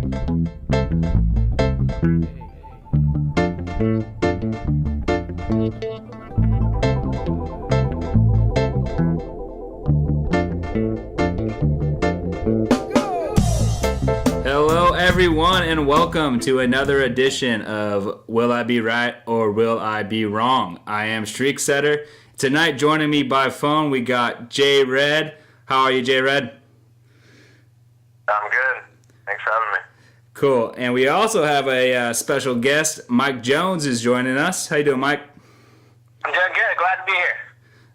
Hello, everyone, and welcome to another edition of Will I Be Right or Will I Be Wrong? I am Streak Setter. Tonight, joining me by phone, we got Jay Red. How are you, Jay Red? I'm good. Thanks for having me. Cool. And we also have a special guest. Mike Jones is joining us. How you doing, Mike? I'm doing good. Glad to be here.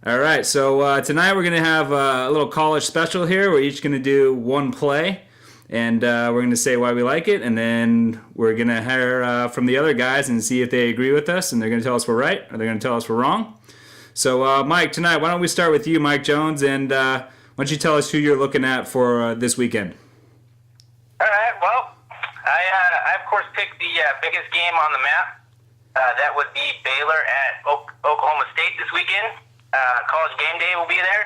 All right. So tonight we're going to have a little college special here. We're each going to do one play, and we're going to say why we like it, and then we're going to hear from the other guys and see if they agree with us, and they're going to tell us we're right or they're going to tell us we're wrong. So, Mike, tonight, why don't we start with you, Mike Jones, and why don't you tell us who you're looking at for this weekend? All right. Well, I of course picked the biggest game on the map. That would be Baylor at Oklahoma State this weekend. College game day will be there.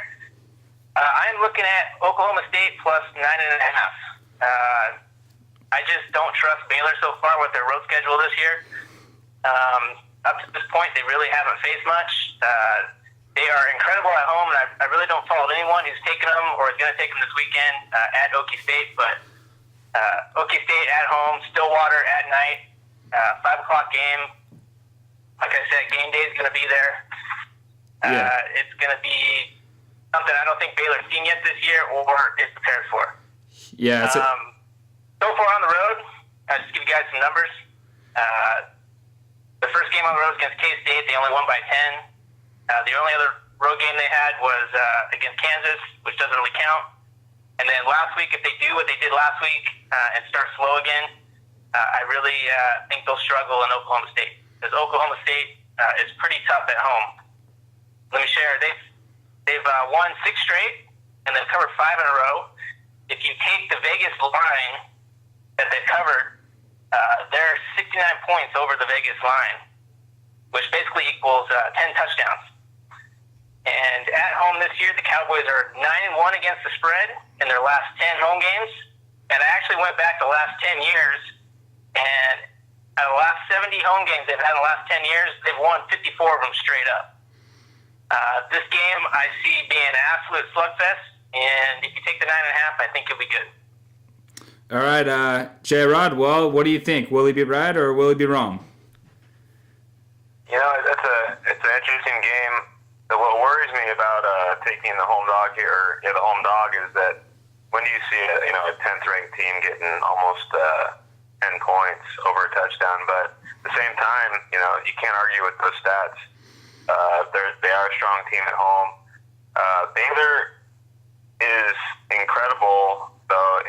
I'm looking at Oklahoma State plus 9.5. I just don't trust Baylor so far with their road schedule this year. Up to this point, they really haven't faced much. They are incredible at home, and I really don't fault anyone who's taken them or is going to take them this weekend at Okie State. But Okie State at home, Stillwater at night, 5 o'clock game. Like I said, game day is going to be there. It's going to be something I don't think Baylor's seen yet this year or is prepared for. Yeah. So far on the road, I'll just give you guys some numbers. The first game on the road was against K-State. They only won by 10. The only other road game they had was against Kansas, which doesn't really count. And then last week, if they do what they did last week and start slow again, I really think they'll struggle in Oklahoma State. Because Oklahoma State is pretty tough at home. Let me share. They've won 6 straight, and they've covered 5 in a row. If you take the Vegas line that they've covered, they're 69 points over the Vegas line, which basically equals 10 touchdowns. And at home this year, the Cowboys are 9-1 against the spread in their last 10 home games. And I actually went back the last 10 years, and out of the last 70 home games they've had in the last 10 years, they've won 54 of them straight up. This game I see being an absolute slugfest, and if you take the 9.5, I think it'll be good. All right, J. Rod, well, what do you think? Will he be right or will he be wrong? You know, it's an interesting game. What worries me about taking the home dog here, the home dog, is that when do you see a 10th ranked team getting almost 10 points over a touchdown? But at the same time, you can't argue with those stats. They are a strong team at home. Baylor is incredible, though.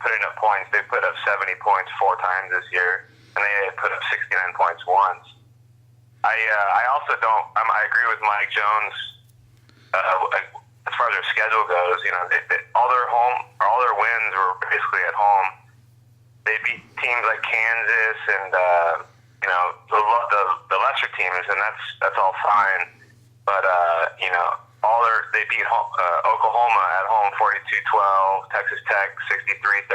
Putting up points, they put up 70 points 4 times this year, and they put up 69 points once. I also don't. I agree with Mike Jones as far as their schedule goes. All their wins were basically at home. They beat teams like Kansas and the lesser teams, and that's all fine. But they beat Oklahoma at home 42-12, Texas Tech 63-34.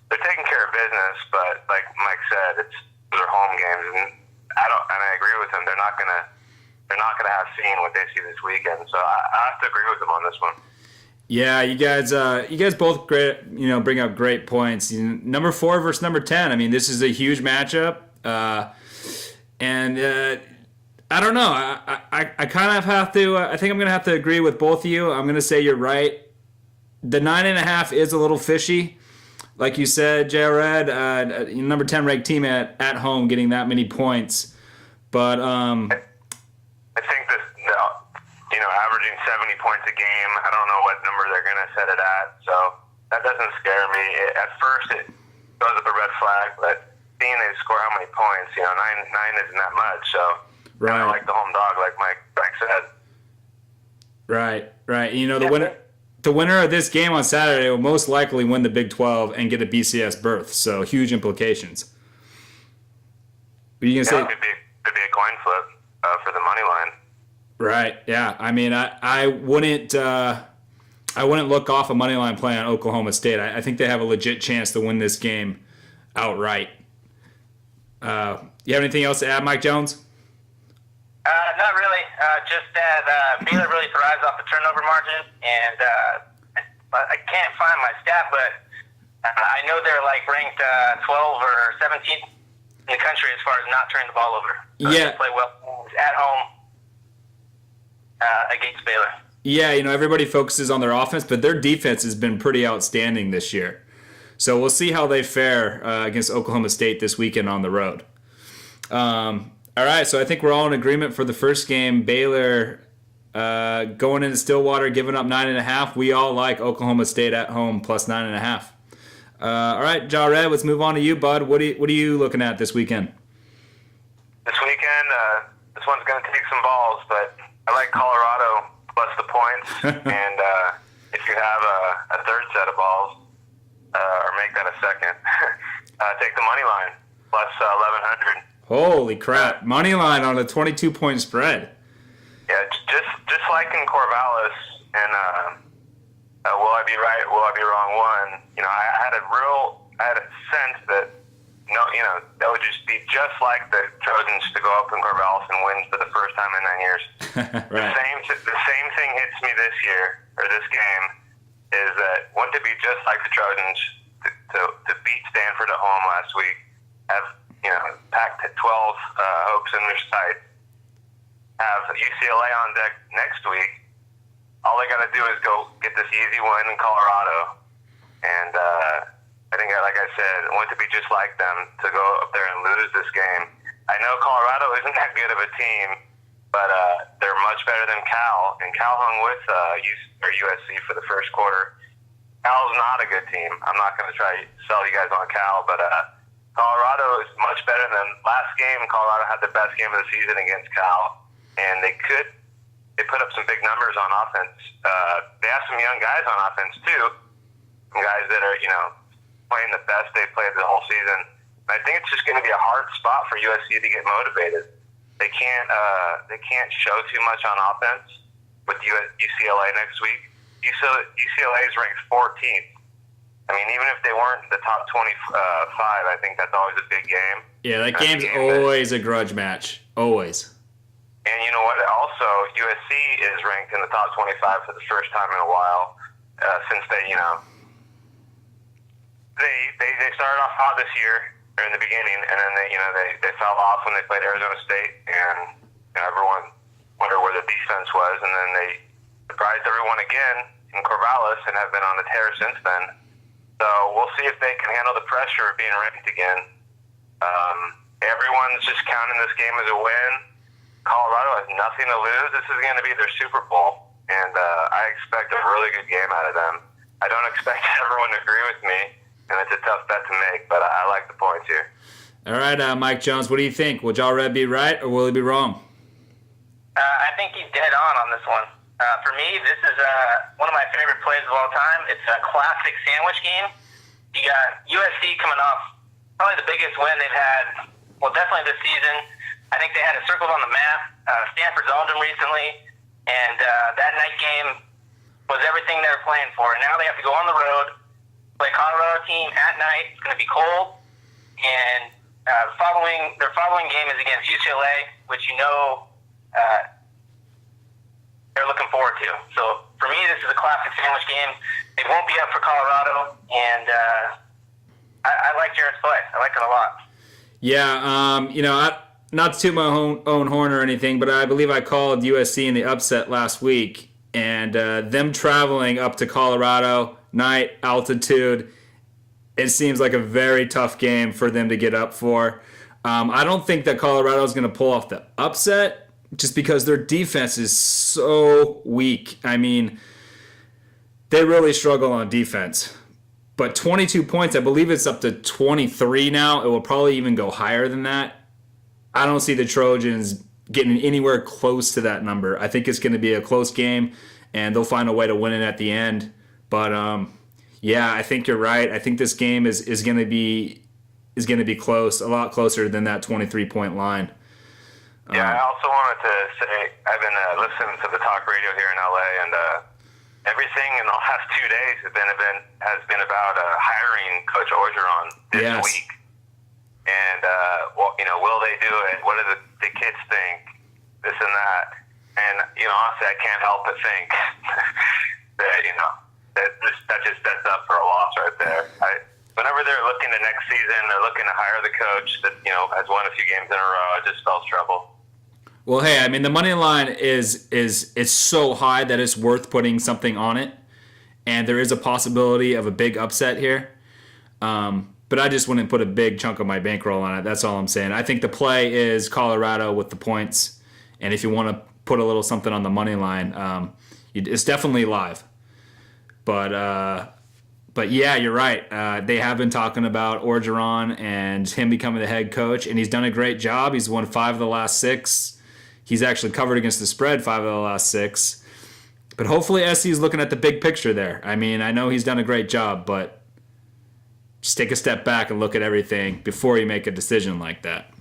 They're taking care of business, but like Mike said, it's their home games, and I agree with him. They're not gonna have seen what they see this weekend. So I have to agree with him on this one. Yeah, you guys both great. Bring up great points. Number 4 versus number 10. I mean, this is a huge matchup, and I don't know. I kind of have to. I think I'm gonna have to agree with both of you. I'm gonna say you're right. The 9.5 is a little fishy, like you said, Jared. Number 10 ranked team at home getting that many points, but I think that averaging 70 points a game. I don't know what number they're going to set it at, so that doesn't scare me. At first, it goes up a red flag, but seeing they score how many points, 9 isn't that much. So right. I like the home dog, like Mike said. Right. The winner of this game on Saturday will most likely win the Big 12 and get a BCS berth. So huge implications. What are you gonna say? It could be a coin flip for the money line. Right. Yeah. I mean, I wouldn't. I wouldn't look off a money line play on Oklahoma State. I think they have a legit chance to win this game outright. You have anything else to add, Mike Jones? Not really. Just that Baylor really thrives off the turnover margin, and I can't find my stat, but I know they're like ranked 12 or 17th in the country as far as not turning the ball over. So Yeah. they play well at home against Baylor. Yeah, everybody focuses on their offense, but their defense has been pretty outstanding this year. So we'll see how they fare against Oklahoma State this weekend on the road. All right, so I think we're all in agreement for the first game. Baylor going into Stillwater, giving up 9.5. We all like Oklahoma State at home plus 9.5. All right, Jared, let's move on to you, bud. What are you looking at this weekend? This weekend, this one's going to take some balls, but I like Colorado plus the points. And if you have a third set of balls, or make that a second, take the money line plus 1,100. Holy crap. Money line on a 22-point spread. Yeah, just like in Corvallis and will I be right, will I be wrong one, I had a sense that that would just be just like the Trojans to go up in Corvallis and win for the first time in 9 years. Right. The same thing hits me this year, or this game, is that wouldn't it be just like the Trojans to beat Stanford at home last week, have packed 12 hopes in their sights, have UCLA on deck next week. All they got to do is go get this easy win in Colorado, and I think, like I said, I want it to be just like them to go up there and lose this game. I know Colorado isn't that good of a team, but they're much better than Cal, and Cal hung with USC for the first quarter. Cal's not a good team. I'm not going to try to sell you guys on Cal, but Colorado is much better than last game. Colorado had the best game of the season against Cal, and they put up some big numbers on offense. They have some young guys on offense too, some guys that are playing the best they've played the whole season. And I think it's just going to be a hard spot for USC to get motivated. They can't show too much on offense with UCLA next week. UCLA is ranked 14th. I mean, even if they weren't the top 25, I think that's always a big game. Yeah, that game's always a grudge match. Always. And you know what? Also, USC is ranked in the top 25 for the first time in a while since they started off hot this year or in the beginning, and then they fell off when they played Arizona State, and everyone wondered where the defense was, and then they surprised everyone again in Corvallis and have been on the tear since then. So we'll see if they can handle the pressure of being ranked again. Everyone's just counting this game as a win. Colorado has nothing to lose. This is going to be their Super Bowl, and I expect a really good game out of them. I don't expect everyone to agree with me, and it's a tough bet to make, but I like the points here. All right, Mike Jones, what do you think? Will Jared be right or will he be wrong? I think he's dead on this one. For me, this is one of my favorite plays of all time. It's a classic sandwich game. You got USC coming off probably the biggest win they've had, well, definitely this season. I think they had it circled on the map. Stanford's owned them recently, and that night game was everything they were playing for. And now they have to go on the road, play a Colorado team at night. It's going to be cold, and their following game is against UCLA, which they're looking forward to. So for me, this is a classic sandwich game. It won't be up for Colorado, and I like Jared's play. I like it a lot. Yeah, not to toot my own horn or anything, but I believe I called USC in the upset last week, and them traveling up to Colorado, night, altitude, it seems like a very tough game for them to get up for. I don't think that Colorado is going to pull off the upset just because their defense is so weak. I mean, they really struggle on defense. But 22 points, I believe it's up to 23 now. It will probably even go higher than that. I don't see the Trojans getting anywhere close to that number. I think it's going to be a close game, and they'll find a way to win it at the end. But yeah, I think you're right. I think this game is going to be close, a lot closer than that 23-point line. Yeah, I also wanted to say I've been listening to the talk radio here in LA, and everything in the last 2 days has been about hiring Coach Orgeron this Yes. week. And, will they do it? What do the kids think? This and that. And, honestly, I can't help but think that just sets up for a loss right there. Whenever they're looking to next season, they're looking to hire the coach that, has won a few games in a row, it just spells trouble. Well, hey, I mean, the money line is so high that it's worth putting something on it, and there is a possibility of a big upset here. But I just wouldn't put a big chunk of my bankroll on it. That's all I'm saying. I think the play is Colorado with the points, and if you want to put a little something on the money line, it's definitely live. But yeah, you're right. They have been talking about Orgeron and him becoming the head coach, and he's done a great job. He's won 5 of the last 6. He's actually covered against the spread 5 of the last 6. But hopefully SC's looking at the big picture there. I mean, I know he's done a great job, but just take a step back and look at everything before you make a decision like that.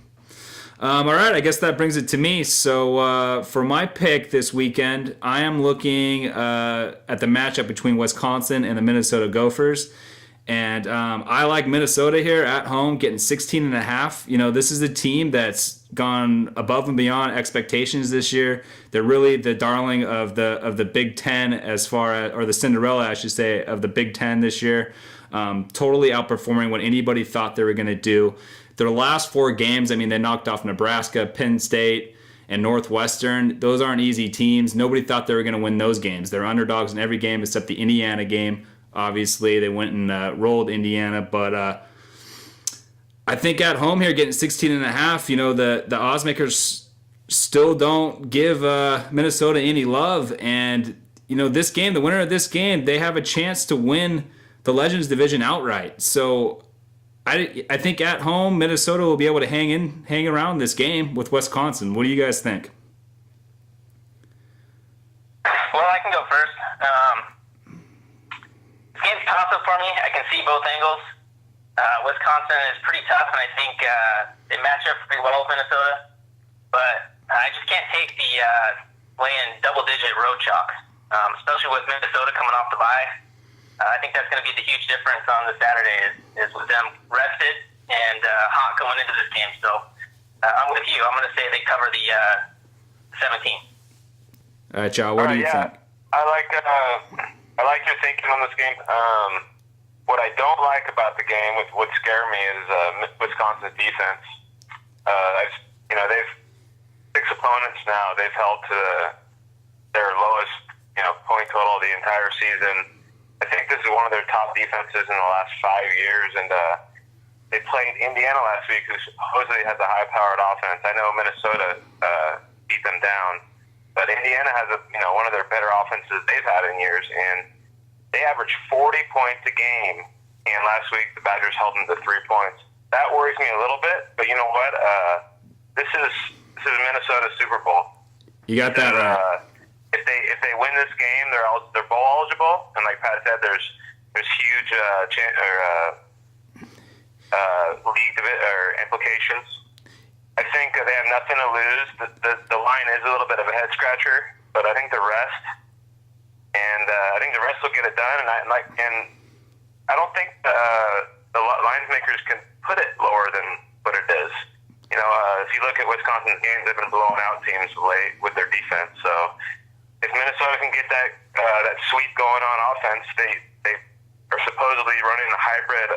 All right, I guess that brings it to me. So for my pick this weekend, I am looking at the matchup between Wisconsin and the Minnesota Gophers. And I like Minnesota here at home, getting 16.5. This is a team that's gone above and beyond expectations this year. They're really the darling of the Big Ten or the Cinderella, I should say, of the Big Ten this year. Totally outperforming what anybody thought they were going to do. Their last 4 games, I mean, they knocked off Nebraska, Penn State, and Northwestern. Those aren't easy teams. Nobody thought they were going to win those games. They're underdogs in every game except the Indiana game. Obviously, they went and rolled Indiana. But I think at home here, getting 16.5, the oddsmakers still don't give Minnesota any love. And, this game, the winner of this game, they have a chance to win the Legends division outright. So I think at home, Minnesota will be able to hang around this game with Wisconsin. What do you guys think? Well, I can go first. This game's tough for me. I can see both angles. Wisconsin is pretty tough, and I think they match up pretty well with Minnesota. But I just can't take the laying double-digit road chalk, especially with Minnesota coming off the bye. I think that's going to be the huge difference on the Saturday is with them rested and hot going into this game. So I'm with you. I'm going to say they cover the 17. All right, Chow, what do you think? I like your thinking on this game. What I don't like about the game, what scared me, is Wisconsin's defense. They've 6 opponents now. They've held to their lowest, point total the entire season. I think this is one of their top defenses in the last 5 years, and they played Indiana last week, who supposedly has a high-powered offense. I know Minnesota beat them down, but Indiana has one of their better offenses they've had in years, and they average 40 points a game. And last week the Badgers held them to 3 points. That worries me a little bit, but you know what? This is Minnesota's Super Bowl. You got that right. If they win this game, they're bowl eligible, and like Pat said, there's huge league implications. I think they have nothing to lose. The line is a little bit of a head scratcher, but I think the rest will get it done. And I don't think the lines makers can put it lower than what it is. If you look at Wisconsin's games, they've been blowing out teams late with their defense. So if Minnesota can get that sweep going on offense, they are supposedly running a hybrid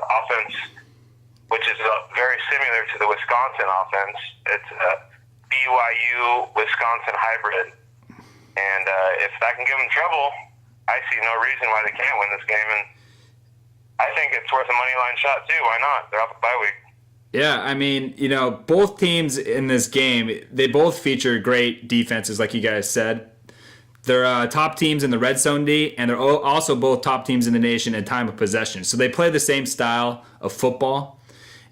offense, which is very similar to the Wisconsin offense. It's a BYU Wisconsin hybrid, and if that can give them trouble, I see no reason why they can't win this game. And I think it's worth a money line shot too. Why not? They're off the bye week. Yeah, I mean, both teams in this game, they both feature great defenses, like you guys said. They're top teams in the red zone D, and they're also both top teams in the nation in time of possession. So they play the same style of football.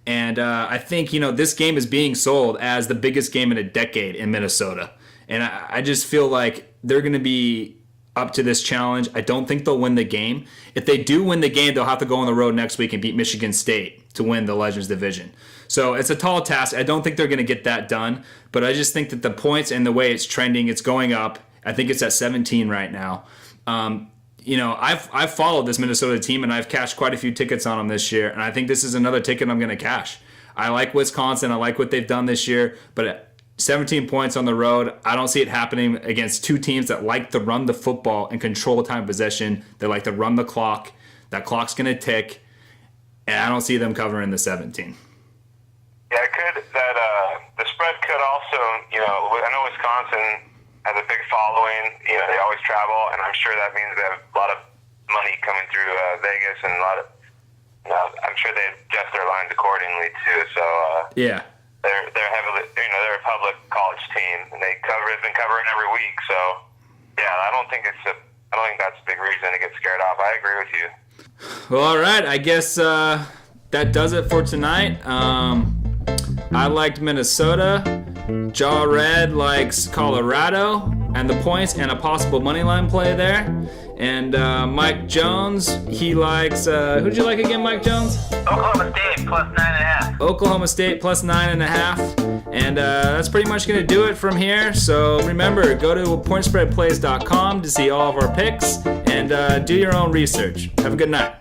And I think, this game is being sold as the biggest game in a decade in Minnesota. And I just feel like they're going to be up to this challenge. I don't think they'll win the game. If they do win the game, they'll have to go on the road next week and beat Michigan State to win the Legends division. So it's a tall task. I don't think they're going to get that done, but I just think that the points and the way it's trending, it's going up. I think it's at 17 right now. I've followed this Minnesota team, and I've cashed quite a few tickets on them this year, and I think this is another ticket I'm going to cash. I like Wisconsin. I like what they've done this year, but at 17 points on the road, I don't see it happening against two teams that like to run the football and control time of possession. They like to run the clock. That clock's going to tick, and I don't see them covering the 17. Yeah, it could. The spread could also, I know Wisconsin has a big following. They always travel, and I'm sure that means they have a lot of money coming through Vegas, and a lot of, I'm sure they adjust their lines accordingly too. So yeah, they're heavily, they're a public college team, and they've been covering every week. So yeah, I don't think that's a big reason to get scared off. I agree with you. Well, all right. I guess that does it for tonight. I liked Minnesota. Jaw Red likes Colorado and the points and a possible money line play there. And Mike Jones, he likes who'd you like again, Mike Jones? Oklahoma State plus 9.5. Oklahoma State plus 9.5. And that's pretty much going to do it from here. So remember, go to pointspreadplays.com to see all of our picks and do your own research. Have a good night.